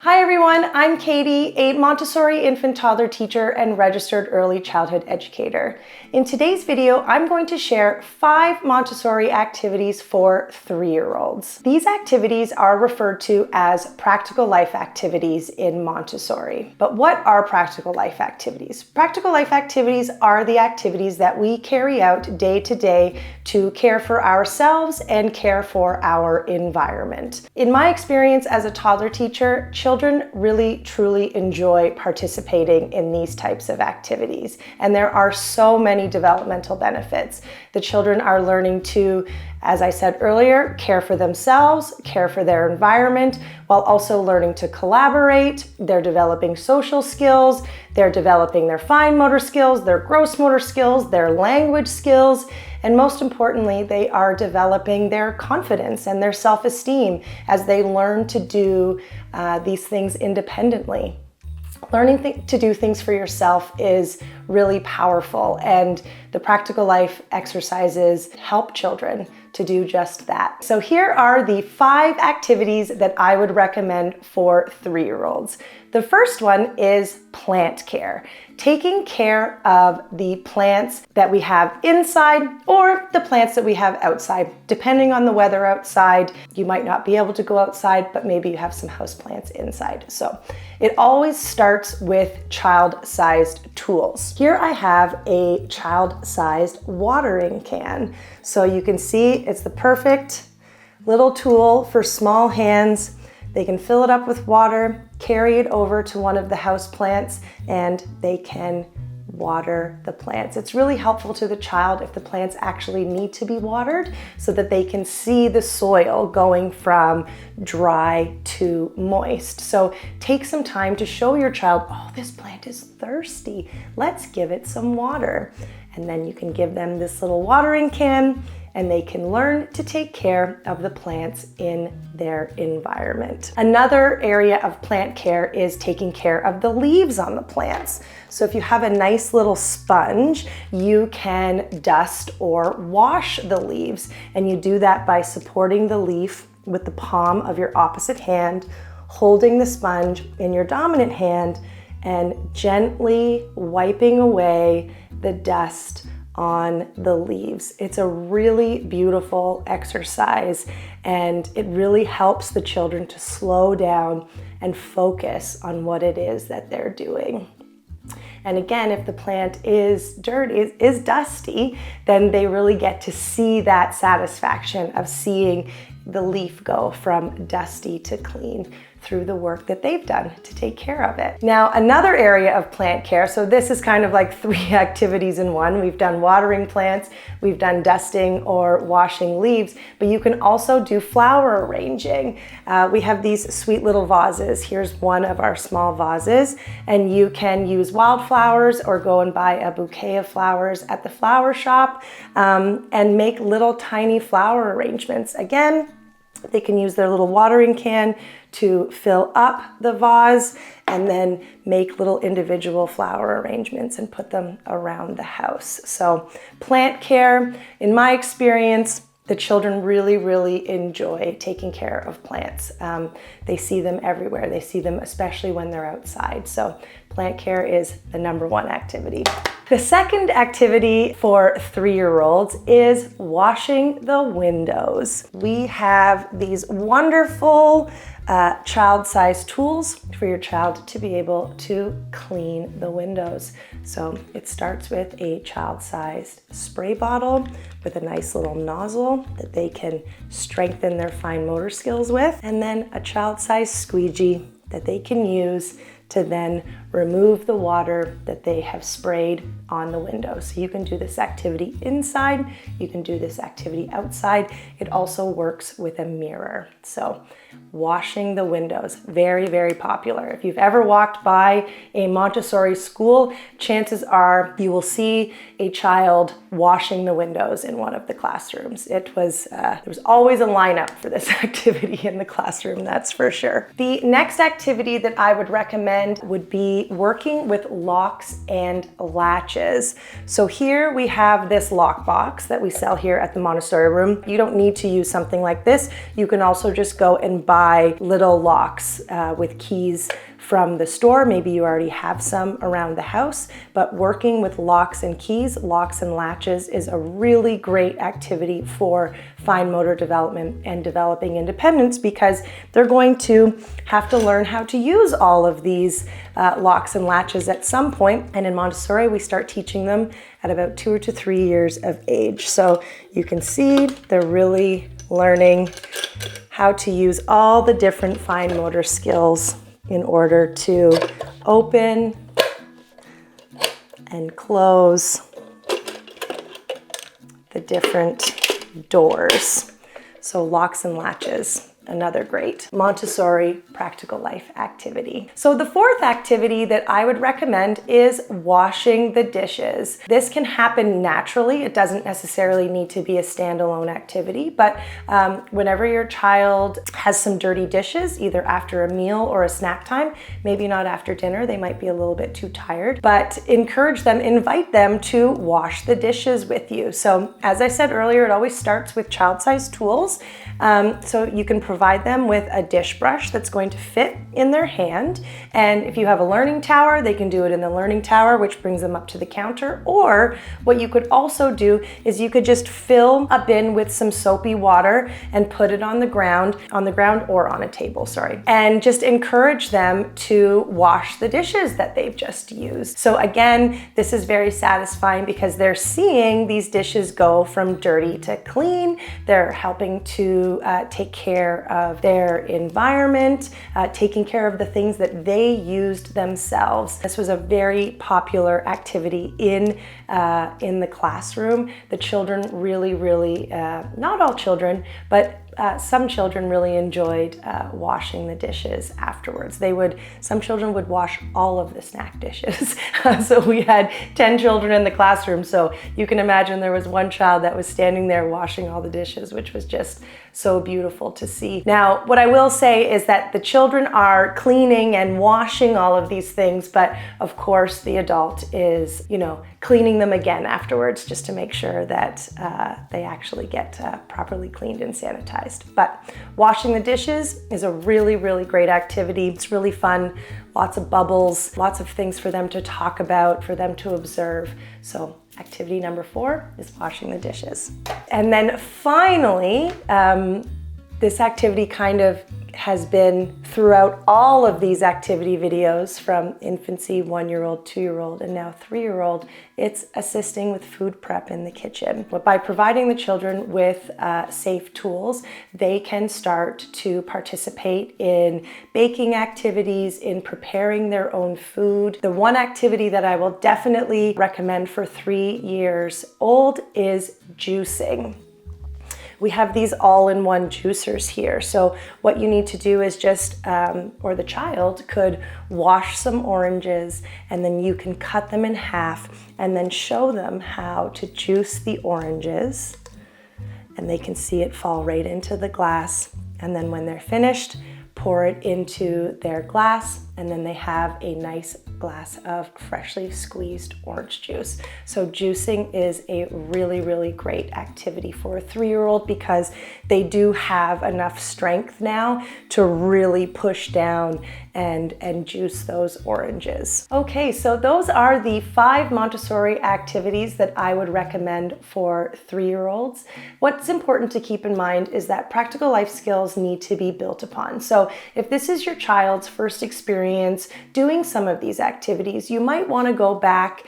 Hi everyone, I'm Katie, a Montessori infant toddler teacher and registered early childhood educator. In today's video, I'm going to share 5 Montessori activities for 3-year-olds. These activities are referred to as practical life activities in Montessori. But what are practical life activities? Practical life activities are the activities that we carry out day to day to care for ourselves and care for our environment. In my experience as a toddler teacher, children really truly enjoy participating in these types of activities, and there are so many developmental benefits. The children are learning to, as I said earlier, care for themselves, care for their environment, while also learning to collaborate. They're developing social skills, they're developing their fine motor skills, their gross motor skills, their language skills, and most importantly, they are developing their confidence and their self-esteem as they learn to do these things independently. Learning to do things for yourself is really powerful, and the practical life exercises help children to do just that. So here are the 5 activities that I would recommend for 3-year-olds. The first one is plant care. Taking care of the plants that we have inside or the plants that we have outside. Depending on the weather outside, you might not be able to go outside, but maybe you have some house plants inside. So it always starts with child-sized tools. Here I have a child-sized watering can. So you can see it's the perfect little tool for small hands. They can fill it up with water, carry it over to one of the house plants, and they can water the plants. It's really helpful to the child if the plants actually need to be watered so that they can see the soil going from dry to moist. So take some time to show your child, oh, this plant is thirsty. Let's give it some water. And then you can give them this little watering can, and they can learn to take care of the plants in their environment. Another area of plant care is taking care of the leaves on the plants. So if you have a nice little sponge, you can dust or wash the leaves, and you do that by supporting the leaf with the palm of your opposite hand, holding the sponge in your dominant hand, and gently wiping away the dust on the leaves. It's a really beautiful exercise, and it really helps the children to slow down and focus on what it is that they're doing. And again, if the plant is dirty, is dusty, then they really get to see that satisfaction of seeing the leaf go from dusty to clean through the work that they've done to take care of it. Now, another area of plant care, so this is kind of like 3 activities in one. We've done watering plants, we've done dusting or washing leaves, but you can also do flower arranging. We have these sweet little vases. Here's one of our small vases, and you can use wildflowers or go and buy a bouquet of flowers at the flower shop and make little tiny flower arrangements. Again, they can use their little watering can to fill up the vase and then make little individual flower arrangements and put them around the house. So plant care, in my experience, the children really enjoy taking care of plants. They see them everywhere. They see them especially when they're outside. So plant care is the #1 activity. The second activity for 3-year-olds is washing the windows. We have these wonderful child-sized tools for your child to be able to clean the windows. So it starts with a child-sized spray bottle with a nice little nozzle that they can strengthen their fine motor skills with, and then a child-sized squeegee that they can use to then remove the water that they have sprayed on the window. So you can do this activity inside, you can do this activity outside. It also works with a mirror. So washing the windows, very popular. If you've ever walked by a Montessori school, chances are you will see a child washing the windows in one of the classrooms. There was always a lineup for this activity in the classroom, that's for sure. The next activity that I would recommend would be working with locks and latches. So here we have this lock box that we sell here at the Montessori room. You don't need to use something like this. You can also just go and buy little locks with keys from the store. Maybe you already have some around the house, but working with locks and keys, locks and latches, is a really great activity for fine motor development and developing independence, because they're going to have to learn how to use all of these locks and latches at some point. And in Montessori, we start teaching them at about 2 to 3 years of age. So you can see they're really learning how to use all the different fine motor skills in order to open and close the different doors. So locks and latches, another great Montessori practical life activity. So the fourth activity that I would recommend is washing the dishes. This can happen naturally. It doesn't necessarily need to be a standalone activity, but whenever your child has some dirty dishes, either after a meal or a snack time, maybe not after dinner, they might be a little bit too tired, but encourage them, invite them to wash the dishes with you. So as I said earlier, it always starts with child-sized tools. So you can provide them with a dish brush that's going to fit in their hand. And if you have a learning tower, they can do it in the learning tower, which brings them up to the counter. Or what you could also do is you could just fill a bin with some soapy water and put it on the ground or on a table, sorry. And just encourage them to wash the dishes that they've just used. So again, this is very satisfying because they're seeing these dishes go from dirty to clean. They're helping to take care of their environment, taking care of the things that they used themselves. This was a very popular activity in the classroom. The children really, not all children, but some children really enjoyed washing the dishes afterwards. Some children would wash all of the snack dishes. So we had 10 children in the classroom, so you can imagine there was one child that was standing there washing all the dishes, which was just so beautiful to see. Now, what I will say is that the children are cleaning and washing all of these things, but of course the adult is, cleaning them again afterwards, just to make sure that they actually get properly cleaned and sanitized. But washing the dishes is a really great activity. It's really fun, lots of bubbles, lots of things for them to talk about, for them to observe. So activity number 4 is washing the dishes. And then finally, this activity kind of has been throughout all of these activity videos from infancy, 1-year-old, 2-year-old, and now 3-year-old. It's assisting with food prep in the kitchen. But by providing the children with safe tools, they can start to participate in baking activities, in preparing their own food. The one activity that I will definitely recommend for 3 years old is juicing. We have these all-in-one juicers here. So what you need to do is just, or the child could wash some oranges, and then you can cut them in half and then show them how to juice the oranges. And they can see it fall right into the glass. And then when they're finished, pour it into their glass, and then they have a nice glass of freshly squeezed orange juice. So juicing is a really great activity for a 3-year-old because they do have enough strength now to really push down and juice those oranges. Okay, so those are the 5 Montessori activities that I would recommend for 3-year-olds. What's important to keep in mind is that practical life skills need to be built upon. So if this is your child's first experience doing some of these activities, you might want to go back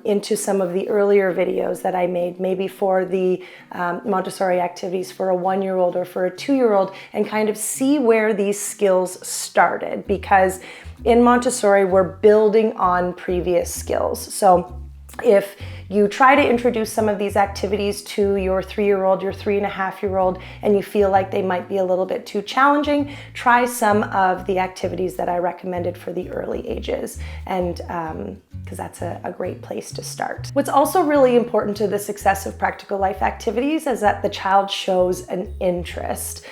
into some of the earlier videos that I made, maybe for the Montessori activities for a 1-year-old or for a 2-year-old, and kind of see where these skills started. Because in Montessori, we're building on previous skills. So if you try to introduce some of these activities to your 3-year-old, your 3.5-year-old, and you feel like they might be a little bit too challenging, try some of the activities that I recommended for the early ages, and because that's a great place to start. What's also really important to the success of practical life activities is that the child shows an interest.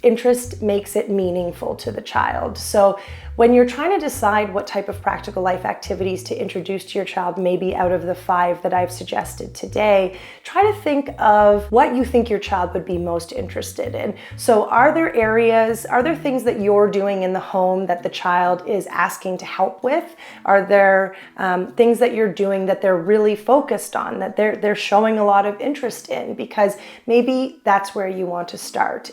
Interest makes it meaningful to the child. So when you're trying to decide what type of practical life activities to introduce to your child, maybe out of the 5 5 that I've suggested today, try to think of what you think your child would be most interested in. So are there things that you're doing in the home that the child is asking to help with? Are there things that you're doing that they're really focused on, that they're showing a lot of interest in? Because maybe that's where you want to start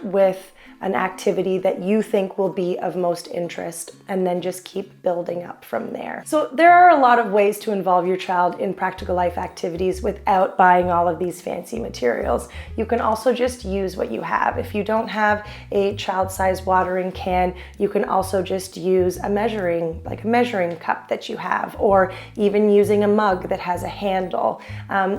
with an activity that you think will be of most interest, and then just keep building up from there. So there are a lot of ways to involve your child in practical life activities without buying all of these fancy materials. You can also just use what you have. If you don't have a child-sized watering can, you can also just use a measuring cup that you have, or even using a mug that has a handle.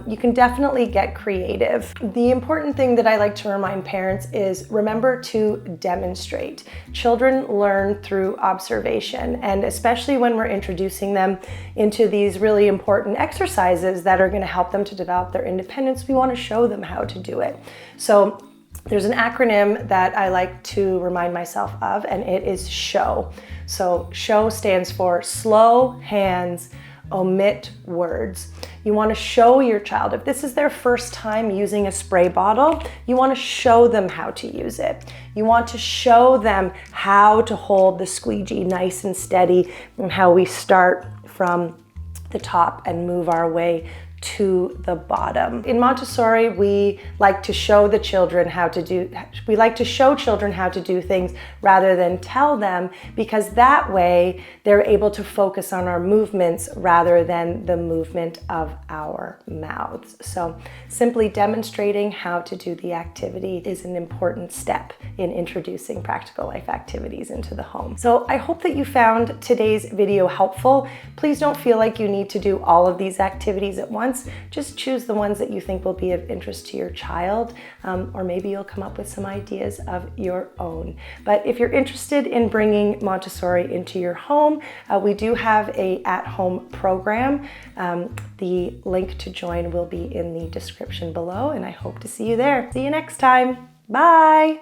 You can definitely get creative. The important thing that I like to remind parents is remember to demonstrate. Children learn through observation, and especially when we're introducing them into these really important exercises that are going to help them to develop their independence, we want to show them how to do it. So there's an acronym that I like to remind myself of, and it is SHOW. So SHOW stands for slow hands, omit words. You want to show your child, if this is their first time using a spray bottle, you want to show them how to use it. You want to show them how to hold the squeegee nice and steady, and how we start from the top and move our way to the bottom. In Montessori, we like to show children how to do things rather than tell them, because that way they're able to focus on our movements rather than the movement of our mouths. So simply demonstrating how to do the activity is an important step in introducing practical life activities into the home. So I hope that you found today's video helpful. Please don't feel like you need to do all of these activities at once. Just choose the ones that you think will be of interest to your child, or maybe you'll come up with some ideas of your own. But if you're interested in bringing Montessori into your home, we do have an at-home program. The link to join will be in the description below, and I hope to see you there. See you next time. Bye.